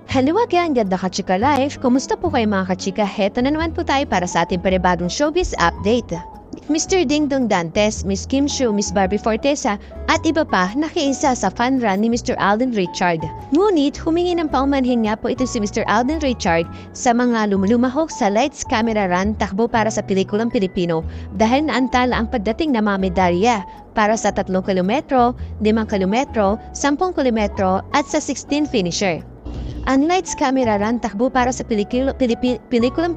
Hello again, ganda kachika life! Kumusta po kayo mga kachika? Heto na naman po tayo para sa ating panibagong showbiz update. Mr. Ding Dong Dantes, Miss Kim Chiu, Miss Barbie Fortesa at iba pa nakiisa sa fan run ni Mr. Alden Richard. Ngunit humingi ng paumanhin nga po ito si Mr. Alden Richard sa mga lumahok sa lights camera run takbo para sa pelikulang Pilipino dahil naantala ang pagdating na mga medalya para sa 3 kilometro, 5 kilometro, 10 kilometro at sa 16 finisher. Ang lights camera run takbo para sa pelikulang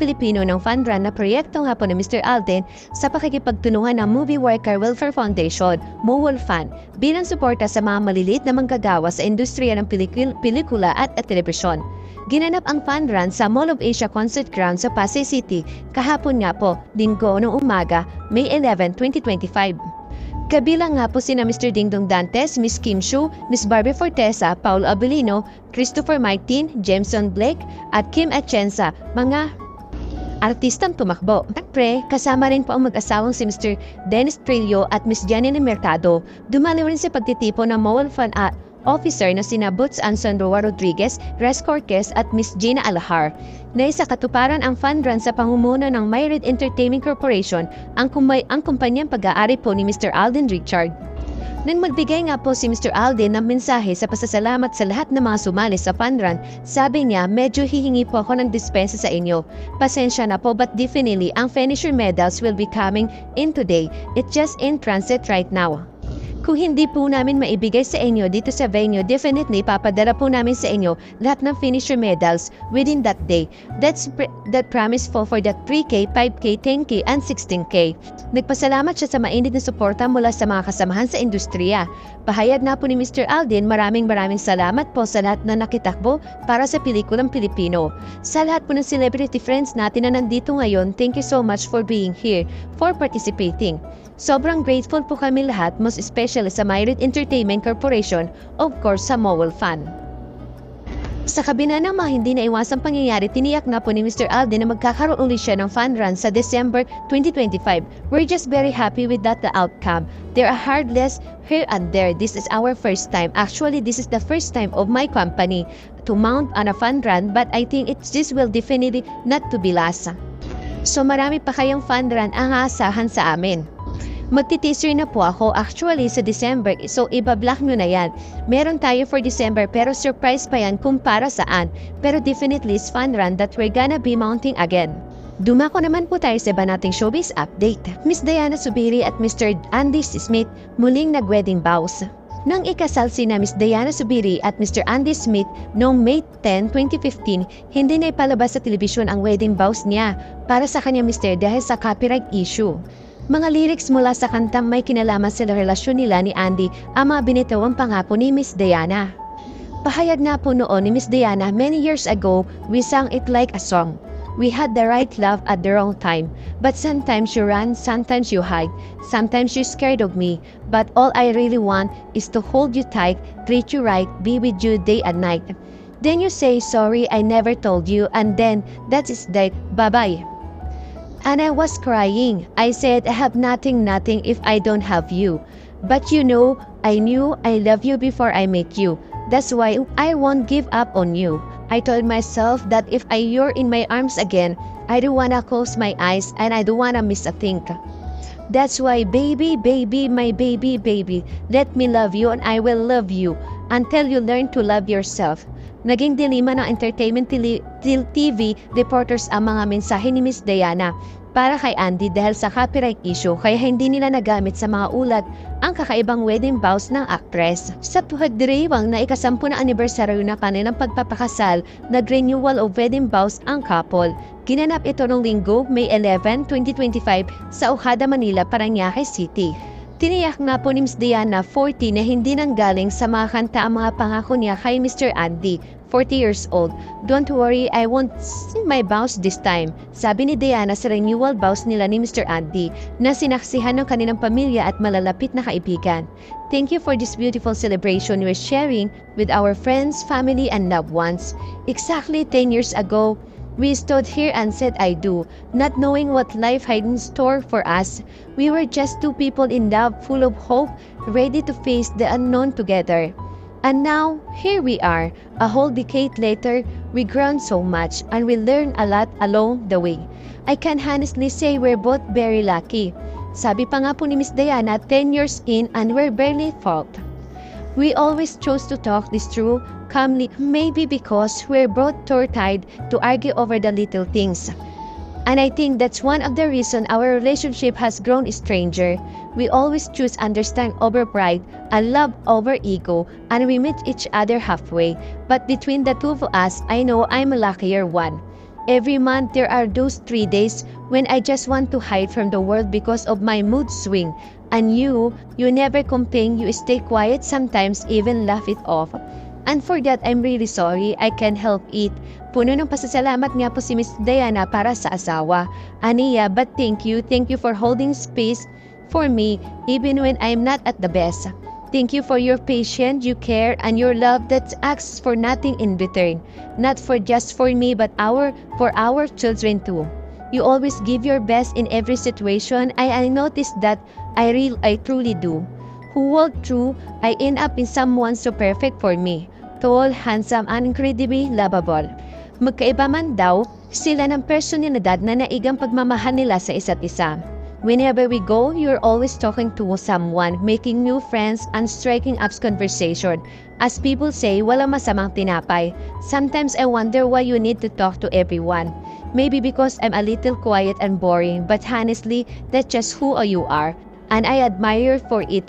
Pilipino ng fan run na proyekto nga po ni Mr. Alden sa pakikipagtulungan ng Movie Worker Welfare Foundation, MOWELFUN, bilang suporta sa mga maliliit na manggagawa sa industriya ng pelikula at telebisyon. Ginanap ang fan run sa Mall of Asia Concert Ground sa Pasay City kahapon nga po, Linggo ng umaga, May 11, 2025. Kabilang nga po sina Mr. Ding Dong Dantes, Miss Kim Chiu, Miss Barbie Fortesa, Paul Abilino, Christopher Martin, Jameson Blake, at Kim Atienza, mga artistang tumakbo. Siyempre, kasama rin po ang mag-asawang si Mr. Dennis Trillo at Miss Janine Mercado. Dumalo rin sa pagtitipo ng MOWELFUN officer na sina Boots Anson Roa Rodriguez, Res Corquez at Miss Gina Alahar. Na sa katuparan ang fan run sa pangumuno ng Myred Entertainment Corporation, ang kumpanyang pag-aari po ni Mr. Alden Richard. Nang magbigay nga po si Mr. Alden ng mensahe sa pasasalamat sa lahat ng mga sumali sa fan run, sabi niya, medyo hihingi po ako ng dispensa sa inyo. Pasensya na po but definitely ang finisher medals will be coming in today. It's just in transit right now. Kung hindi po namin maibigay sa inyo dito sa venue, definitely papadala po namin sa inyo lahat ng finisher medals within that day. That promise for the 3K, 5K, 10K, and 16K. Nagpasalamat siya sa mainit na suporta mula sa mga kasamahan sa industriya. Pahayag na po ni Mr. Alden, maraming salamat po sa lahat na nakitakbo para sa pelikulang Pilipino. Sa lahat po ng celebrity friends natin na nandito ngayon, thank you so much for being here, for participating. Sobrang grateful po kami lahat, most especially sa Myred Entertainment Corporation, of course sa MOWELFUN. Sa kabila ng mga hindi naiwasang pangyayari, tiniyak na po ni Mr. Alden na magkakaroon ulit siya ng fan run sa December 2025. We're just very happy with that outcome. There are hardness here and there. This is our first time. Actually, this is the first time of my company to mount on a fan run, but I think this will definitely not to be last. So marami pa kayong fan run ang aasahan sa amin. Magti-teaser na po ako actually sa December, so ibablock nyo na yan. Meron tayo for December pero surprise pa yan kung para saan. Pero definitely it's fun run that we're gonna be mounting again. Dumako naman po tayo sa iba nating showbiz update. Miss Diana Zubiri at Mr. Andy Smith muling nag-wedding vows. Nang ikasal sina Miss Diana Zubiri at Mr. Andy Smith noong May 10, 2015, hindi na ipalabas sa telebisyon ang wedding vows niya para sa kanya mister dahil sa copyright issue. Mga lyrics mula sa kantang may kinalaman sa relasyon nila ni Andy ang mga binitawang pangako ni Miss Diana. Pahayag na po noon ni Miss Diana, many years ago, we sang it like a song. We had the right love at the wrong time, but sometimes you run, sometimes you hide, sometimes you're scared of me, but all I really want is to hold you tight, treat you right, be with you day and night. Then you say, sorry, I never told you, and then that's it, bye-bye. And I was crying. I said, I have nothing if I don't have you. But you know, I knew I love you before I met you. That's why I won't give up on you. I told myself that if you're in my arms again, I don't wanna close my eyes and I don't wanna miss a thing. That's why, baby, my baby, let me love you and I will love you until you learn to love yourself. Naging dilema ng Entertainment TV reporters ang mga mensahe ni Miss Diana para kay Andy dahil sa copyright issue kaya hindi nila nagamit sa mga ulat ang kakaibang wedding vows ng actress. Sa pagdiriwang na ika-10 na anibersaryo na kanilang pagpapakasal, nag-renewal of wedding vows ang couple. Ginanap ito noong Linggo, May 11, 2025 sa Ojeda, Manila, Parañaque City. Tiniyak na po ni Ms. Diana 40 na hindi nanggaling sa mga kanta ang mga pangako niya kay Mr. Andy, 40 years old. Don't worry, I won't sing my vows this time. Sabi ni Diana sa renewal vows nila ni Mr. Andy na sinaksihan ng kanilang pamilya at malalapit na kaibigan. Thank you for this beautiful celebration we're sharing with our friends, family, and loved ones. Exactly 10 years ago, we stood here and said I do, not knowing what life had in store for us. We were just two people in love, full of hope, ready to face the unknown together. And now, here we are, a whole decade later, we grown so much and we learned a lot along the way. I can honestly say we're both very lucky. Sabi pa nga po ni Miss Diana, 10 years in and we're barely fault. We always chose to talk this through calmly, maybe because we're both too tired to argue over the little things. And I think that's one of the reasons our relationship has grown stranger. We always choose understand over pride and love over ego, and we meet each other halfway. But between the two of us, I know I'm a luckier one. Every month there are those 3 days when I just want to hide from the world because of my mood swing. And you never complain, you stay quiet, sometimes even laugh it off. And for that, I'm really sorry, I can't help it. Puno ng pasasalamat nga po si Miss Diana para sa asawa. Aniya, but thank you for holding space for me even when I'm not at the best. Thank you for your patience, your care, and your love that asks for nothing in return. Not for just for me, but for our children too. You always give your best in every situation. I noticed that I truly do. Who walk through, I end up in someone so perfect for me. Tall, handsome, and incredibly lovable. Magkaiba man daw, sila ng personalidad na naigang pagmamahal nila sa isa't isa. Whenever we go, you're always talking to someone, making new friends, and striking up conversation. As people say, walang masamang tinapay. Sometimes I wonder why you need to talk to everyone. Maybe because I'm a little quiet and boring, but honestly, that's just who you are. And I admire for it.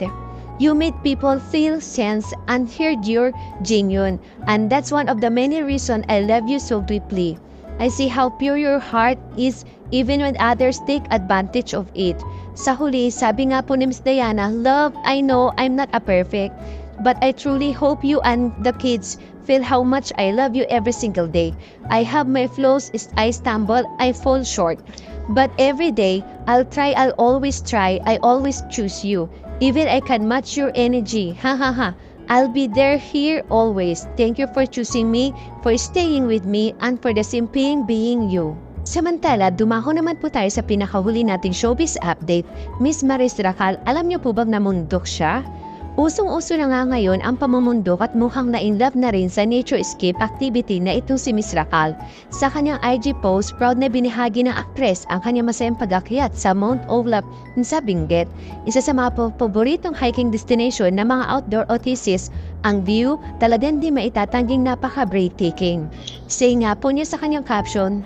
You make people feel sense and hear you're genuine. And that's one of the many reasons I love you so deeply. I see how pure your heart is even when others take advantage of it. Sa huli, sabi nga po ni Miss Diana, love, I know I'm not a perfect, but I truly hope you and the kids feel how much I love you every single day. I have my flaws, I stumble, I fall short. But every day, I'll always try, I always choose you. Even I can match your energy, ha ha ha. I'll be there here always. Thank you for choosing me, for staying with me, and for the simple being you. Samantala, dumako naman po tayo sa pinakahuli nating showbiz update. Miss Maris Racal, alam niyo po bang namundok siya? Usong-uso na nga ngayon ang pamumundok at mukhang na-inlove na rin sa nature escape activity na itong si Miss Racal. Sa kanyang IG post, proud na binahagi ng aktres ang kanyang masayang pag-akyat sa Mount Olap sa Benguet. Isa sa mga paboritong hiking destination ng mga outdoor oasis, ang view talagang di maitatangging napaka-breathtaking. Say nga po niya sa kanyang caption,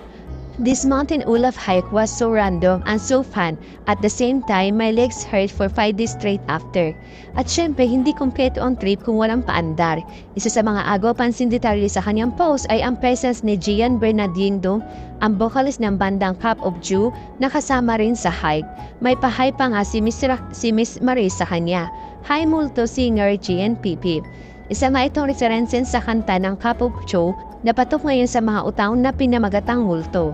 "This mountain Olaf hike was so random and so fun. At the same time, my legs hurt for 5 days straight after." At syempre, hindi kompleto ang trip kung walang paandar. Isa sa mga agaw pansin detalye sa kanyang post ay ang presence ni Gian Bernardino, ang vocalist ng bandang Cup of Joe, na kasama rin sa hike. May pahay pa nga si Miss Maris sa kanya. Hi multo singer GNPP. Isa nga itong references sa kanta ng Cup of Joe na patok ngayon sa mga utaw na pinamagatang multo.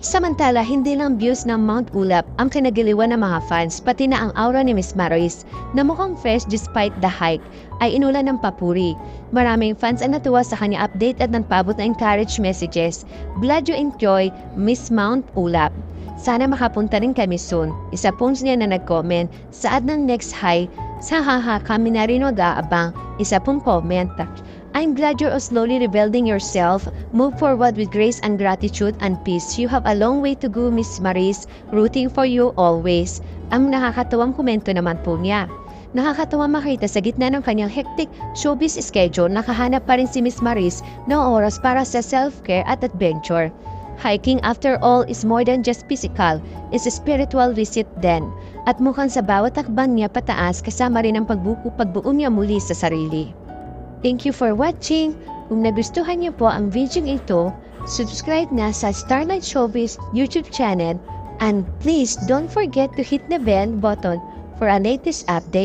Samantala, hindi lang views ng Mount Ulap ang kinagiliwan ng mga fans, pati na ang aura ni Miss Maris na mukhang fresh despite the hike ay inulan ng papuri. Maraming fans ang natuwa sa kanya update at nagpaabot na encourage messages. Glad you enjoy Miss Mount Ulap. Sana makapunta rin kami soon. Isa pong niya na nag-comment, saad ng next hike, sa haha kami na rin mag-aabang. Isa pong comment, I'm glad you're slowly rebuilding yourself. Move forward with grace and gratitude and peace. You have a long way to go, Miss Maris. Rooting for you always. Ang nakakatawang komento naman po niya. Nakakatawa makita sa gitna ng kanyang hectic showbiz schedule, nakahanap pa rin si Miss Maris ng oras para sa self-care at adventure. Hiking after all is more than just physical, it's a spiritual visit din. At mukhang sa bawat takbang niya pataas kasama rin ang pagbuo niya muli sa sarili. Thank you for watching. Kung nagustuhan niyo po ang video ito, subscribe na sa Starlight Showbiz YouTube channel and please don't forget to hit the bell button for a latest update.